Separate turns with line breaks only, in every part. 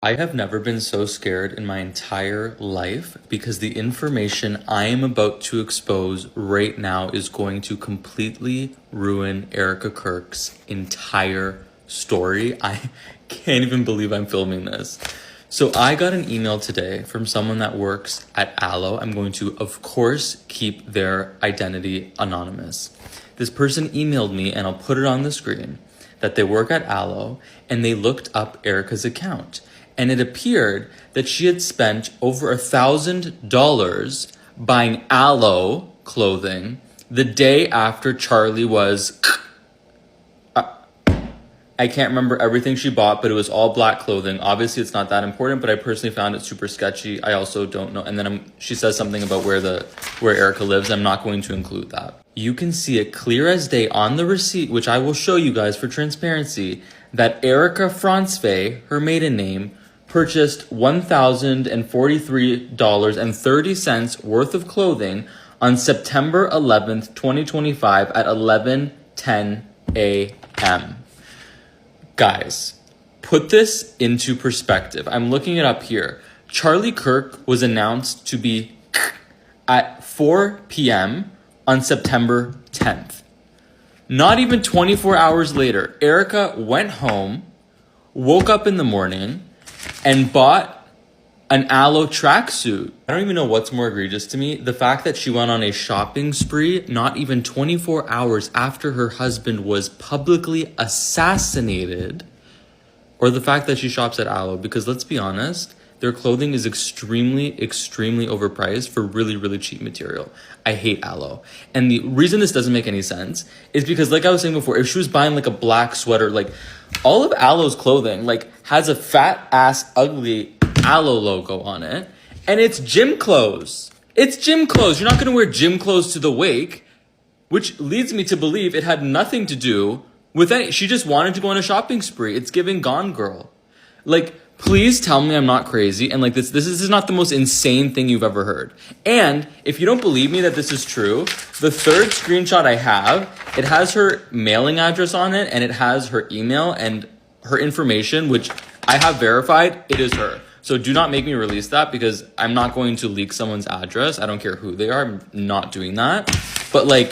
I have never been so scared in my entire life because the information I am about to expose right now is going to completely ruin Erika Kirk's entire story. I can't even believe I'm filming this. So I got an email today from someone that works at Alo. I'm going to, of course, keep their identity anonymous. This person emailed me, and I'll put it on the screen, that they work at Alo and they looked up Erika's account. And it appeared that she had spent over $1,000 buying Alo clothing the day after Charlie was... I can't remember everything she bought, but it was all black clothing. Obviously, it's not that important, but I personally found it super sketchy. I also don't know. And then she says something about where Erika lives. I'm not going to include that. You can see it clear as day on the receipt, which I will show you guys for transparency, that Erika Francevey, her maiden name, purchased $1,043.30 worth of clothing on September 11th, 2025 at 11:10 a.m. Guys, put this into perspective. I'm looking it up here. Charlie Kirk was announced to be at 4 p.m. on September 10th. Not even 24 hours later, Erika went home, woke up in the morning, and bought an Alo tracksuit. I don't even know what's more egregious to me. The fact that she went on a shopping spree not even 24 hours after her husband was publicly assassinated, or the fact that she shops at Alo, because let's be honest, their clothing is extremely, extremely overpriced for really, really cheap material. I hate Alo. And the reason this doesn't make any sense is because, like I was saying before, if she was buying like a black sweater, like all of Alo's clothing like has a fat ass ugly Alo logo on it, and it's gym clothes. It's gym clothes. You're not going to wear gym clothes to the wake, which leads me to believe it had nothing to do with any. She just wanted to go on a shopping spree. It's giving Gone Girl. Like, please tell me I'm not crazy, and like this is not the most insane thing you've ever heard. And if you don't believe me that this is true, the third screenshot I have, it has her mailing address on it, and it has her email and her information, which I have verified. It is her. So do not make me release that, because I'm not going to leak someone's address. I don't care who they are. I'm not doing that. But like,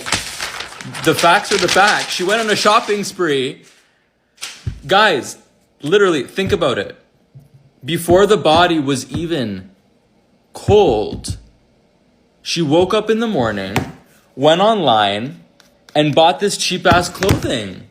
the facts are the facts. She went on a shopping spree. Guys, literally, think about it. Before the body was even cold, she woke up in the morning, went online, and bought this cheap-ass clothing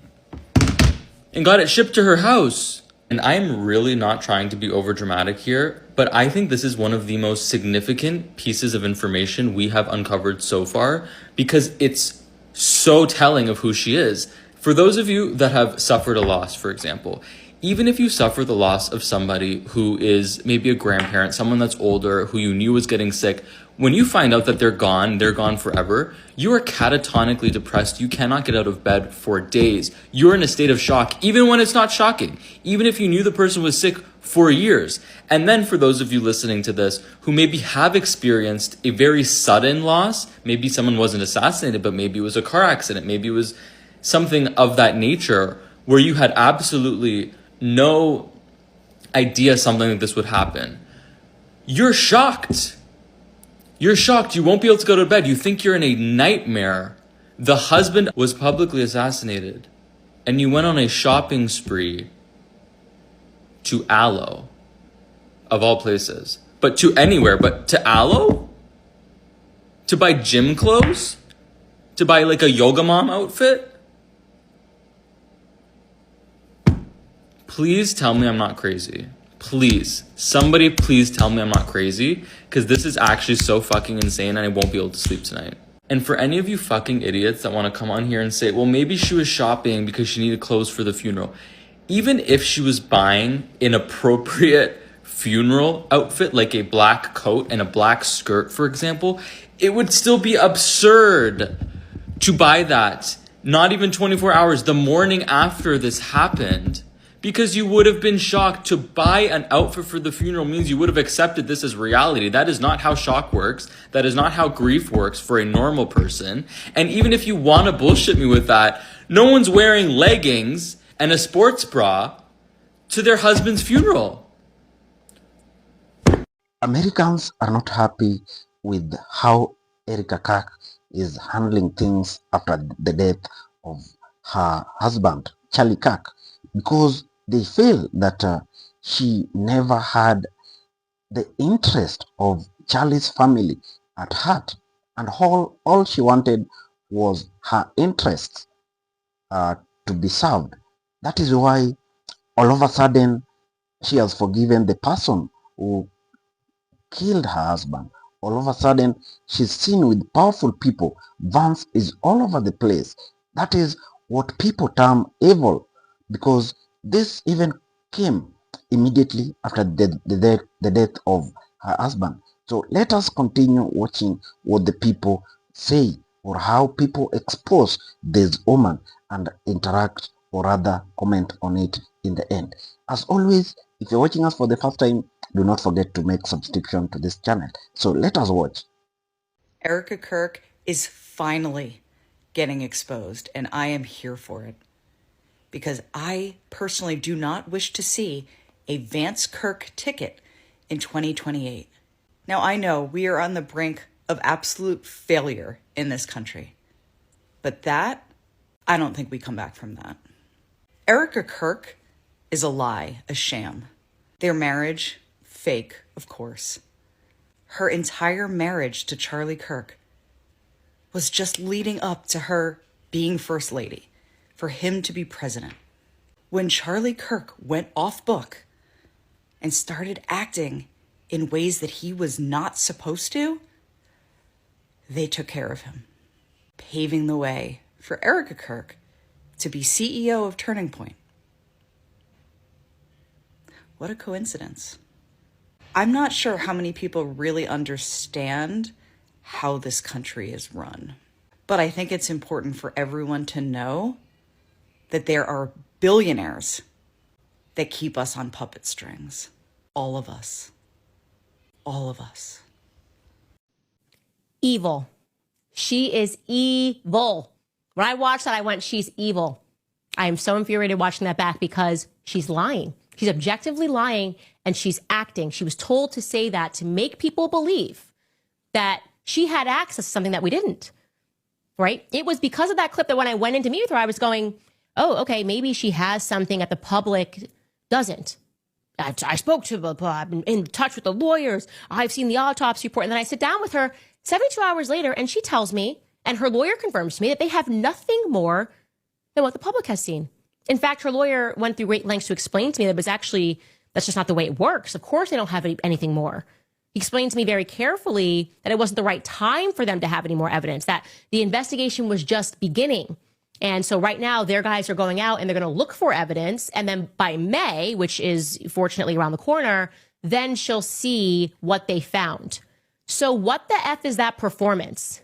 and got it shipped to her house. And I'm really not trying to be overdramatic here, but I think this is one of the most significant pieces of information we have uncovered so far, because it's so telling of who she is. For those of you that have suffered a loss, for example, even if you suffer the loss of somebody who is maybe a grandparent, someone that's older, who you knew was getting sick, when you find out that they're gone forever, you are catatonically depressed. You cannot get out of bed for days. You're in a state of shock, even when it's not shocking, even if you knew the person was sick for years. And then for those of you listening to this who maybe have experienced a very sudden loss, maybe someone wasn't assassinated, but maybe it was a car accident, maybe it was something of that nature where you had absolutely no idea something like this would happen. You're shocked. You're shocked. You won't be able to go to bed. You think you're in a nightmare. The husband was publicly assassinated, and you went on a shopping spree to Alo, of all places. But to anywhere, but to Alo? To buy gym clothes? To buy like a yoga mom outfit? Please tell me I'm not crazy. Please. Somebody please tell me I'm not crazy, because this is actually so fucking insane and I won't be able to sleep tonight. And for any of you fucking idiots that want to come on here and say, well, maybe she was shopping because she needed clothes for the funeral. Even if she was buying an appropriate funeral outfit, like a black coat and a black skirt, for example, it would still be absurd to buy that. Not even 24 hours, the morning after this happened. Because you would have been shocked. To buy an outfit for the funeral means you would have accepted this as reality. That is not how shock works. That is not how grief works for a normal person. And even if you want to bullshit me with that, no one's wearing leggings and a sports bra to their husband's funeral.
Americans are not happy with how Erika Kirk is handling things after the death of her husband, Charlie Kirk, because they feel that she never had the interest of Charlie's family at heart, and all she wanted was her interests uh, to be served. That is why all of a sudden she has forgiven the person who killed her husband. All of a sudden, she's seen with powerful people. Vance is all over the place. That is what people term evil, because this even came immediately after the death of her husband. So let us continue watching what the people say, or how people expose this woman and interact, or rather comment on it in the end. As always, if you're watching us for the first time, do not forget to make subscription to this channel. So let us watch.
Erika Kirk is finally getting exposed, and I am here for it. Because I personally do not wish to see a Vance Kirk ticket in 2028. Now, I know we are on the brink of absolute failure in this country. But that, I don't think we come back from that. Erika Kirk is a lie, a sham. Their marriage, fake, of course. Her entire marriage to Charlie Kirk was just leading up to her being First Lady, for him to be president. When Charlie Kirk went off book and started acting in ways that he was not supposed to, they took care of him, paving the way for Erika Kirk to be CEO of Turning Point. What a coincidence. I'm not sure how many people really understand how this country is run, but I think it's important for everyone to know that there are billionaires that keep us on puppet strings. All of us. All of us.
Evil. She is evil. When I watched that, I went, she's evil. I am so infuriated watching that back because she's lying. She's objectively lying and she's acting. She was told to say that to make people believe that she had access to something that we didn't, right? It was because of that clip that when I went in to meet with her, I was going, oh, okay, maybe she has something that the public doesn't. I spoke to the, I'm in touch with the lawyers. I've seen the autopsy report. And then I sit down with her 72 hours later and she tells me, and her lawyer confirms to me, that they have nothing more than what the public has seen. In fact, her lawyer went through great lengths to explain to me that it was actually, that's just not the way it works. Of course, they don't have anything more. He explained to me very carefully that it wasn't the right time for them to have any more evidence, that the investigation was just beginning. And so right now, their guys are going out and they're going to look for evidence. And then by May, which is fortunately around the corner, then she'll see what they found. So what the F is that performance?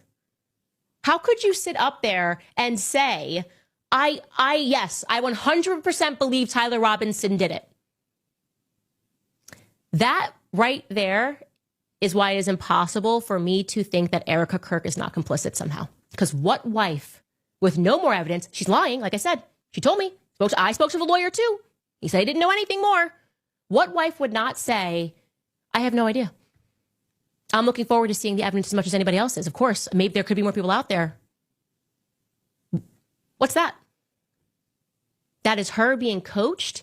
How could you sit up there and say, yes, I 100% believe Tyler Robinson did it. That right there is why it is impossible for me to think that Erika Kirk is not complicit somehow. Because what wife with no more evidence, she's lying, like I said, she told me, I spoke to the lawyer too. He said he didn't know anything more. What wife would not say, I have no idea. I'm looking forward to seeing the evidence as much as anybody else is. Of course, maybe there could be more people out there. What's that? That is her being coached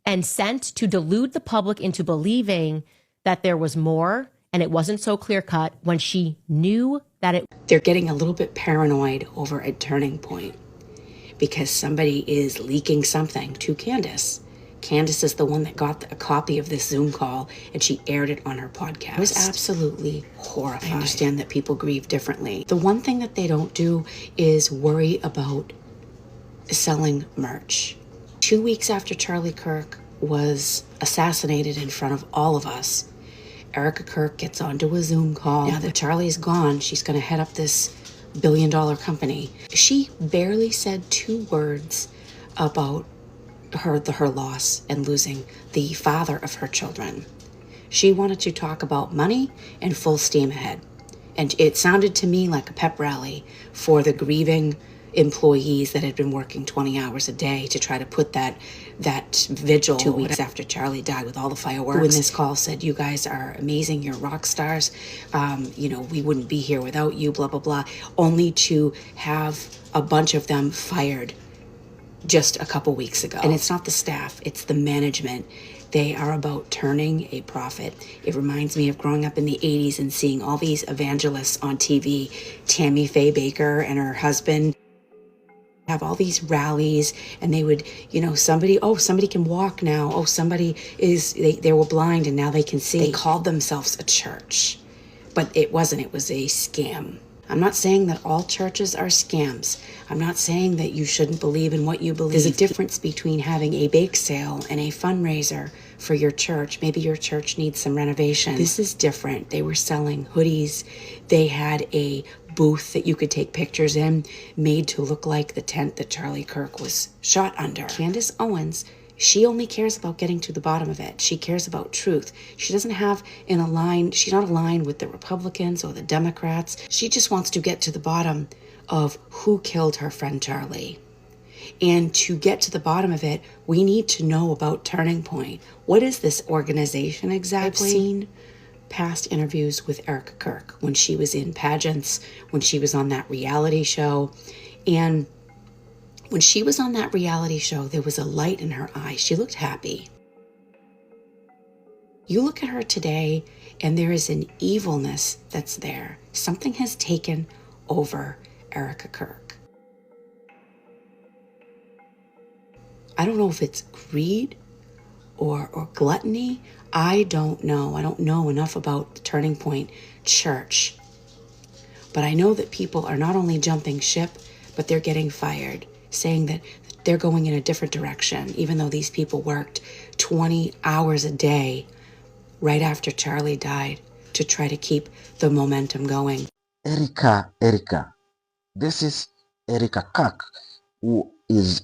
and sent to delude the public into believing that there was more and it wasn't so clear-cut when she knew that it...
They're getting a little bit paranoid over a turning point because somebody is leaking something to Candace. Candace is the one that got a copy of this Zoom call and she aired it on her podcast. I was absolutely horrified. I understand that people grieve differently. The one thing that they don't do is worry about selling merch. 2 weeks after Charlie Kirk was assassinated in front of all of us, Erika Kirk gets onto a Zoom call. Now that Charlie's gone, she's going to head up this billion-dollar company. She barely said 2 words about her loss and losing the father of her children. She wanted to talk about money and full steam ahead. And it sounded to me like a pep rally for the grieving employees that had been working 20 hours a day to try to put that vigil 2 weeks after Charlie died with all the fireworks, who in this call said, "You guys are amazing, you're rock stars, we wouldn't be here without you, blah blah blah," only to have a bunch of them fired just a couple weeks ago. And it's not the staff, it's the management. They are about turning a profit. It reminds me of growing up in the 80s and seeing all these evangelists on TV, Tammy Faye Baker and her husband have all these rallies, and they would, somebody can walk now. Oh, they were blind and now they can see. They called themselves a church, but it wasn't. It was a scam. I'm not saying that all churches are scams. I'm not saying that you shouldn't believe in what you believe. There's a difference between having a bake sale and a fundraiser for your church. Maybe your church needs some renovation. This is different. They were selling hoodies. They had a booth that you could take pictures in, made to look like the tent that Charlie Kirk was shot under. Candace Owens, she only cares about getting to the bottom of it. She cares about truth. She doesn't have she's not aligned with the Republicans or the Democrats. She just wants to get to the bottom of who killed her friend Charlie. And to get to the bottom of it, we need to know about Turning Point. What is this organization exactly? I've seen past interviews with Erika Kirk when she was in pageants, when she was on that reality show. And when she was on that reality show, there was a light in her eye. She looked happy. You look at her today, and there is an evilness that's there. Something has taken over Erika Kirk. I don't know if it's greed or gluttony. I don't know. I don't know enough about the Turning Point Church. But I know that people are not only jumping ship, but they're getting fired, saying that they're going in a different direction, even though these people worked 20 hours a day right after Charlie died to try to keep the momentum going.
Erika, this is Erika Kirk, who is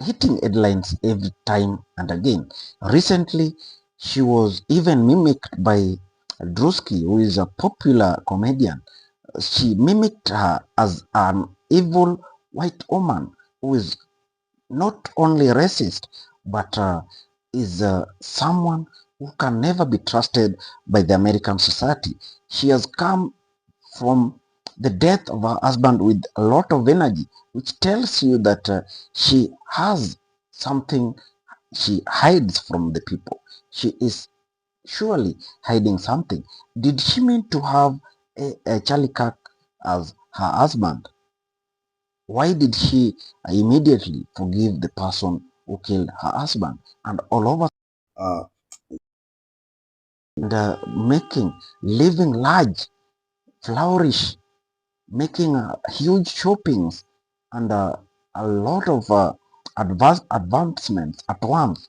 hitting headlines every time and again. Recently, she was even mimicked by Drusky, who is a popular comedian. She mimicked her as an evil white woman who is not only racist, but is someone who can never be trusted by the American society. She has come from the death of her husband with a lot of energy, which tells you that she has something she hides from the people. She is surely hiding something. Did she mean to have a Charlie Kirk as her husband? Why did she immediately forgive the person who killed her husband? And all over making living large, flourish, making huge shoppings, and a lot of advancements at once.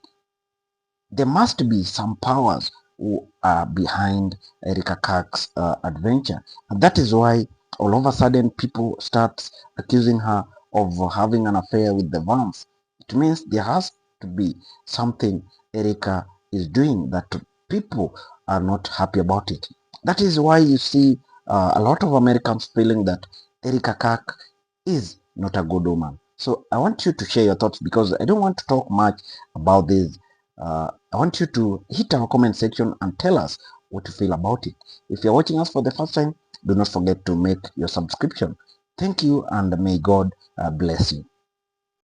There must be some powers who are behind Erika Kirk's adventure, and that is why all of a sudden people start accusing her of having an affair with the Vance. It means there has to be something Erika is doing that people are not happy about it. That is why you see a lot of Americans feeling that Erika Kirk is not a good woman. So I want you to share your thoughts, because I don't want to talk much about this. I want you to hit our comment section and tell us what you feel about it. If you're watching us for the first time, do not forget to make your subscription. Thank you, and may God bless you.